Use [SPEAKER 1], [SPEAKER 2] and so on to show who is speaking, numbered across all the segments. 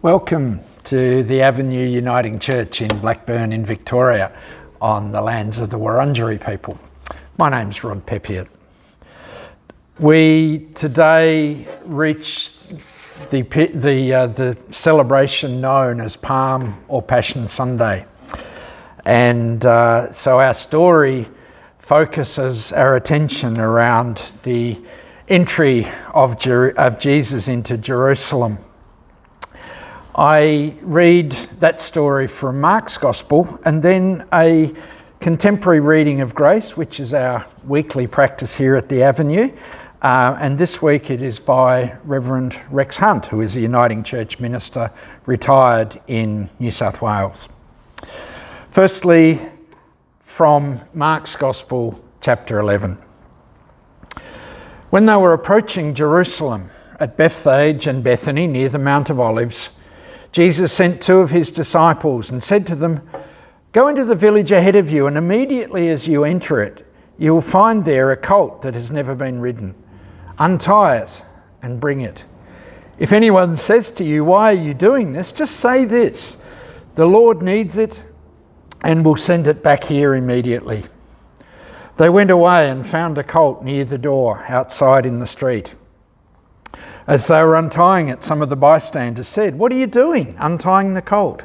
[SPEAKER 1] Welcome to the Avenue Uniting Church in Blackburn in Victoria on the lands of the Wurundjeri people. My name's Rod Peppiatt. We today reach the celebration known as Palm or Passion Sunday. And so our story focuses our attention around the entry of Jesus into Jerusalem. I read that story from Mark's Gospel and then a contemporary reading of Grace, which is our weekly practice here at the Avenue. And this week it is by Reverend Rex Hunt, who is a Uniting Church minister, retired in New South Wales. Firstly, from Mark's Gospel, chapter 11. When they were approaching Jerusalem at Bethphage and Bethany near the Mount of Olives, Jesus sent two of his disciples and said to them, "Go into the village ahead of you, and immediately as you enter it, you will find there a colt that has never been ridden. Untie it and bring it. If anyone says to you, 'Why are you doing this?' just say this, 'The Lord needs it and will send it back here immediately.'" They went away and found a colt near the door, outside in the street. As they were untying it, some of the bystanders said, "What are you doing, untying the colt?"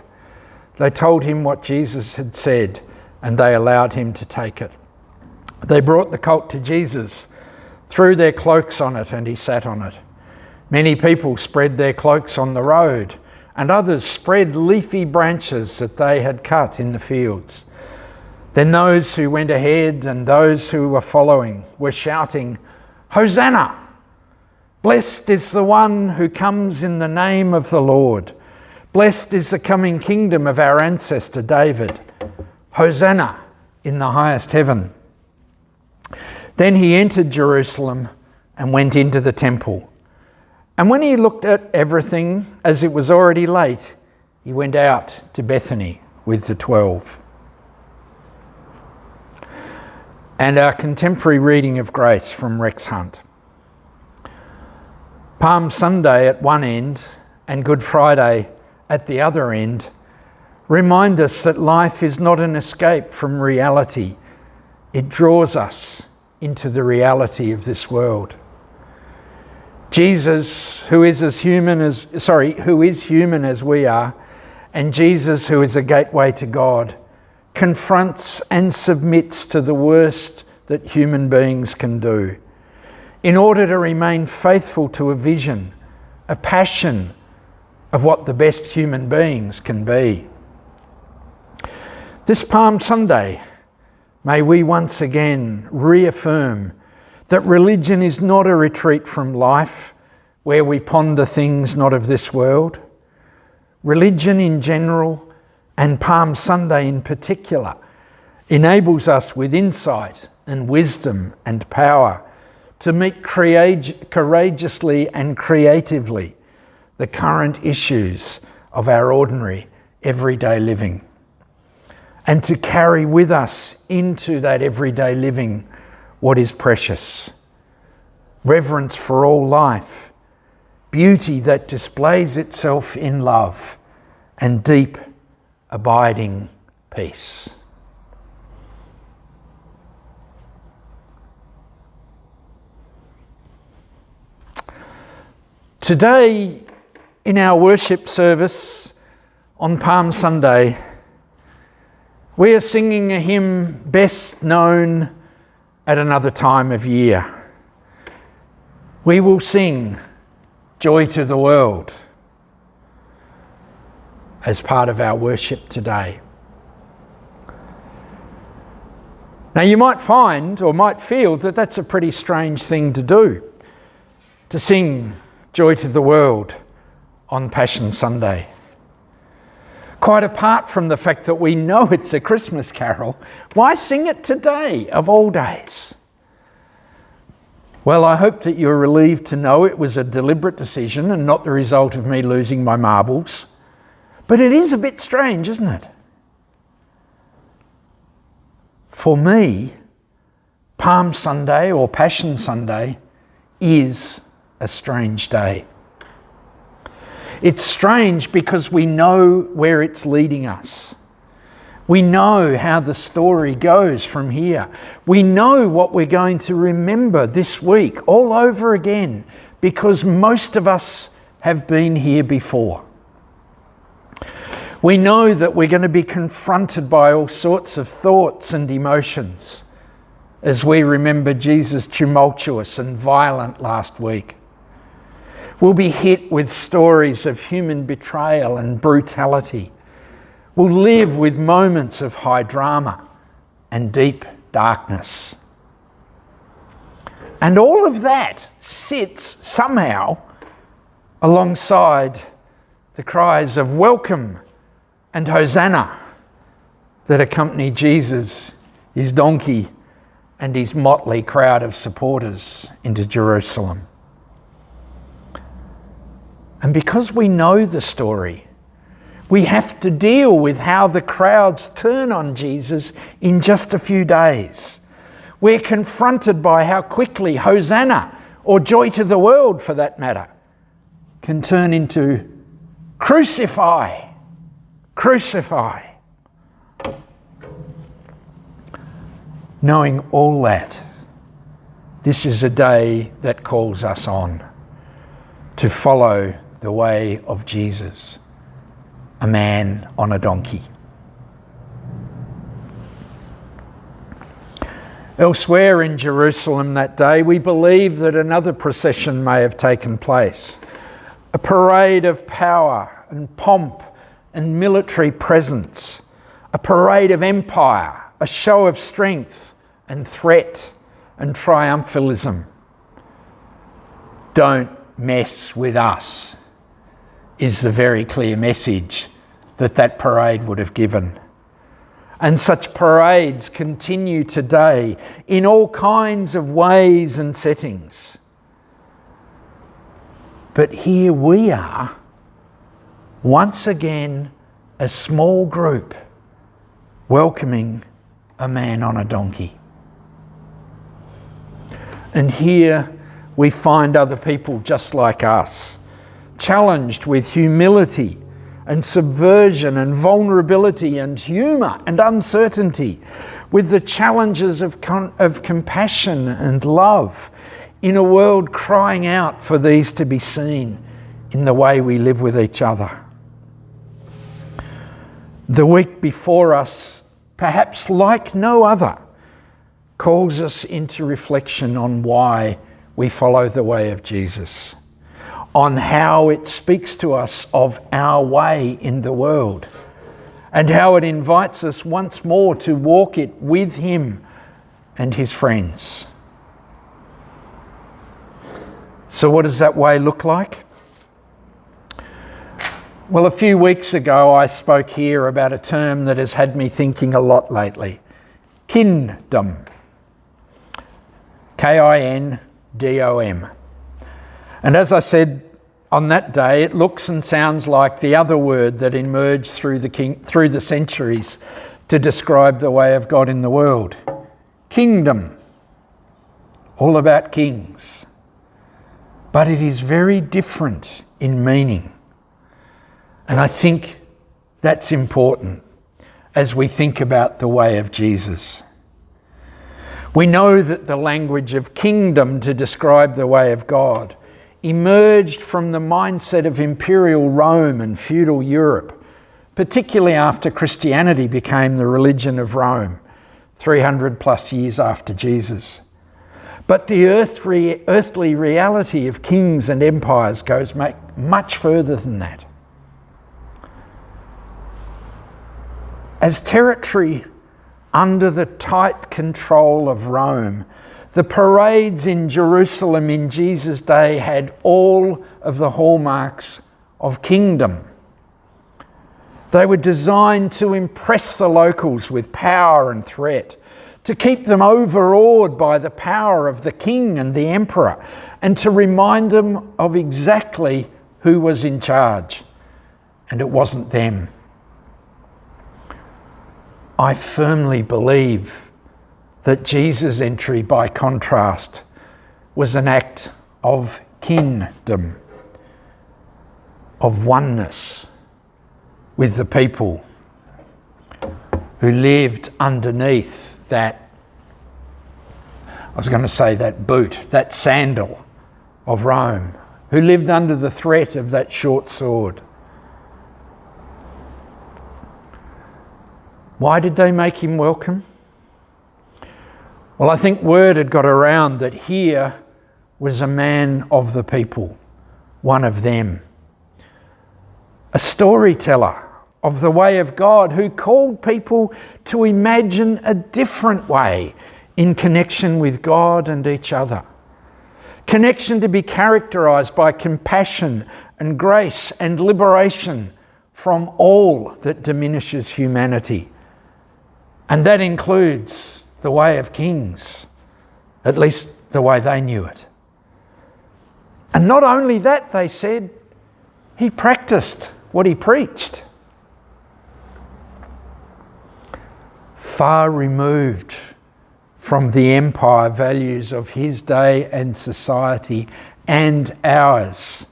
[SPEAKER 1] They told him what Jesus had said, and they allowed him to take it. They brought the colt to Jesus, threw their cloaks on it, and he sat on it. Many people spread their cloaks on the road, and others spread leafy branches that they had cut in the fields. Then those who went ahead and those who were following were shouting, "Hosanna! Blessed is the one who comes in the name of the Lord. Blessed is the coming kingdom of our ancestor David. Hosanna in the highest heaven." Then he entered Jerusalem and went into the temple. And when he looked at everything, as it was already late, he went out to Bethany with the 12. And our contemporary reading of Grace from Rex Hunt. Palm Sunday at one end and Good Friday at the other end remind us that life is not an escape from reality. It draws us into the reality of this world. Jesus, who is human as we are, and Jesus, who is a gateway to God, confronts and submits to the worst that human beings can do, in order to remain faithful to a vision, a passion of what the best human beings can be. This Palm Sunday, may we once again reaffirm that religion is not a retreat from life where we ponder things not of this world. Religion in general, and Palm Sunday in particular, enables us with insight and wisdom and power to meet courageously and creatively the current issues of our ordinary, everyday living, and to carry with us into that everyday living what is precious: reverence for all life, beauty that displays itself in love, and deep, abiding peace. Today, in our worship service on Palm Sunday, we are singing a hymn best known at another time of year. We will sing "Joy to the World" as part of our worship today. Now, you might find or might feel that that's a pretty strange thing to do, to sing "Joy to the World" on Passion Sunday. Quite apart from the fact that we know it's a Christmas carol, why sing it today of all days? Well, I hope that you're relieved to know it was a deliberate decision and not the result of me losing my marbles. But it is a bit strange, isn't it? For me, Palm Sunday or Passion Sunday is a strange day. It's strange because we know where it's leading us. We know how the story goes from here. We know what we're going to remember this week all over again because most of us have been here before. We know that we're going to be confronted by all sorts of thoughts and emotions as we remember Jesus' tumultuous and violent last week. We'll be hit with stories of human betrayal and brutality. We'll live with moments of high drama and deep darkness. And all of that sits somehow alongside the cries of welcome and Hosanna that accompany Jesus, his donkey, and his motley crowd of supporters into Jerusalem. And because we know the story, we have to deal with how the crowds turn on Jesus in just a few days. We're confronted by how quickly Hosanna, or joy to the world for that matter, can turn into crucify, crucify. Knowing all that, this is a day that calls us on to follow the way of Jesus, a man on a donkey. Elsewhere in Jerusalem that day, we believe that another procession may have taken place. A parade of power and pomp and military presence. A parade of empire, a show of strength and threat and triumphalism. Don't mess with us, is the very clear message that parade would have given. And such parades continue today in all kinds of ways and settings. But here we are, once again, a small group welcoming a man on a donkey. And here we find other people just like us, challenged with humility and subversion and vulnerability and humour and uncertainty, with the challenges of compassion and love in a world crying out for these to be seen in the way we live with each other. The week before us, perhaps like no other, calls us into reflection on why we follow the way of Jesus, on how it speaks to us of our way in the world, and how it invites us once more to walk it with him and his friends. So what does that way look like? Well, a few weeks ago I spoke here about a term that has had me thinking a lot lately. Kingdom. K-I-N-D-O-M. And as I said on that day, it looks and sounds like the other word that emerged through the centuries to describe the way of God in the world. Kingdom. All about kings. But it is very different in meaning. And I think that's important as we think about the way of Jesus. We know that the language of kingdom to describe the way of God emerged from the mindset of imperial Rome and feudal Europe, particularly after Christianity became the religion of Rome, 300 plus years after Jesus. But the earthly reality of kings and empires goes much further than that. As territory under the tight control of Rome, the parades in Jerusalem in Jesus' day had all of the hallmarks of kingdom. They were designed to impress the locals with power and threat, to keep them overawed by the power of the king and the emperor, and to remind them of exactly who was in charge. And it wasn't them. I firmly believe that Jesus' entry, by contrast, was an act of kingdom. of oneness with the people who lived underneath that, I was going to say that boot, that sandal of Rome, who lived under the threat of that short sword. Why did they make him welcome? Well, I think word had got around that here was a man of the people, one of them, a storyteller of the way of God who called people to imagine a different way in connection with God and each other. Connection to be characterised by compassion and grace and liberation from all that diminishes humanity. And that includes the way of kings, at least the way they knew it. And not only that, they said, he practiced what he preached. Far removed from the empire values of his day and society and ours,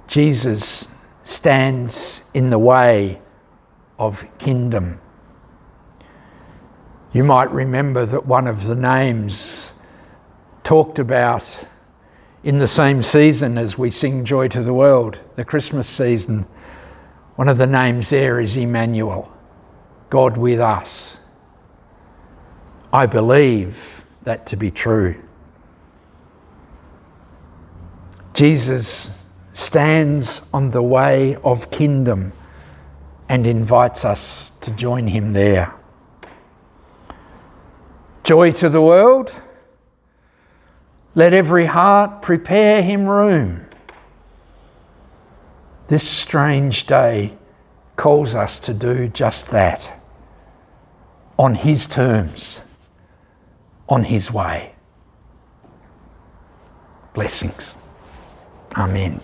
[SPEAKER 1] Jesus stands in the way of kingdom. You might remember that one of the names talked about in the same season as we sing Joy to the World, the Christmas season, one of the names there is Emmanuel, God with us. I believe that to be true. Jesus stands on the way of kingdom and invites us to join him there. Joy to the world. Let every heart prepare him room. This strange day calls us to do just that, on his terms, on his way. Blessings. Amen.